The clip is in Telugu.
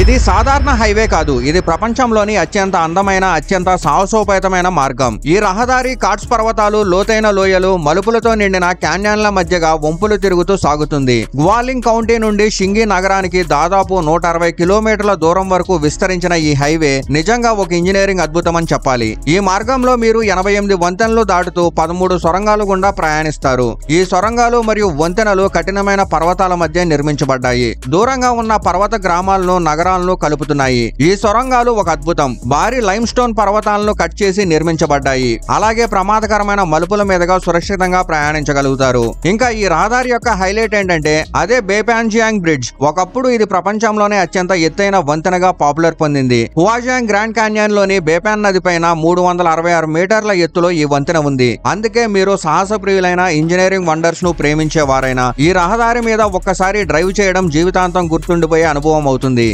ఇది సాధారణ హైవే కాదు, ఇది ప్రపంచంలోని అత్యంత అందమైన, అత్యంత సాహసోపేతమైన మార్గం. ఈ రహదారి కార్ట్స్ పర్వతాలు, లోతైన లోయలు, మలుపులతో నిండిన క్యాన్యాన్ల మధ్యగా వంపులు తిరుగుతూ సాగుతుంది. గ్వాలింగ్ కౌంటీ నుండి షింగి నగరానికి దాదాపు 160 కిలోమీటర్ల దూరం వరకు విస్తరించిన ఈ హైవే నిజంగా ఒక ఇంజనీరింగ్ అద్భుతం అని చెప్పాలి. ఈ మార్గంలో మీరు 88 వంతెనలు దాటుతూ 13 సొరంగాలు గుండా ప్రయాణిస్తారు. ఈ సొరంగాలు మరియు వంతెనలు కఠినమైన పర్వతాల మధ్య నిర్మించబడ్డాయి. దూరంగా ఉన్న పర్వత గ్రామాలను, నగరాలను కలుపుతున్నాయి. ఈ సొరంగాలు ఒక అద్భుతం. భారీ లైమ్ స్టోన్ పర్వతాలను కట్ చేసి నిర్మించబడ్డాయి. అలాగే ప్రమాదకరమైన మలుపుల మీదుగా సురక్షితంగా ప్రయాణించగలుగుతారు. ఇంకా ఈ రహదారి యొక్క హైలైట్ ఏంటంటే అదే బేపాంజియాంగ్ బ్రిడ్జ్. ఒకప్పుడు ఇది ప్రపంచంలోనే అత్యంత ఎత్తైన వంతెనగా పాపులర్ పొందింది. హువాజియాంగ్ గ్రాండ్ క్యాన్యన్ లోని బేపాన్ నది పైన 366 మీటర్ల ఎత్తులో ఈ వంతెన ఉంది. అందుకే మీరు సాహస ప్రియులైన, ఇంజనీరింగ్ వండర్స్ ను ప్రేమించేవారైనా ఈ రహదారి మీద ఒక్కసారి డ్రైవ్ చేయడం జీవితాంతం గుర్తుండిపోయే అనుభవం అవుతుంది.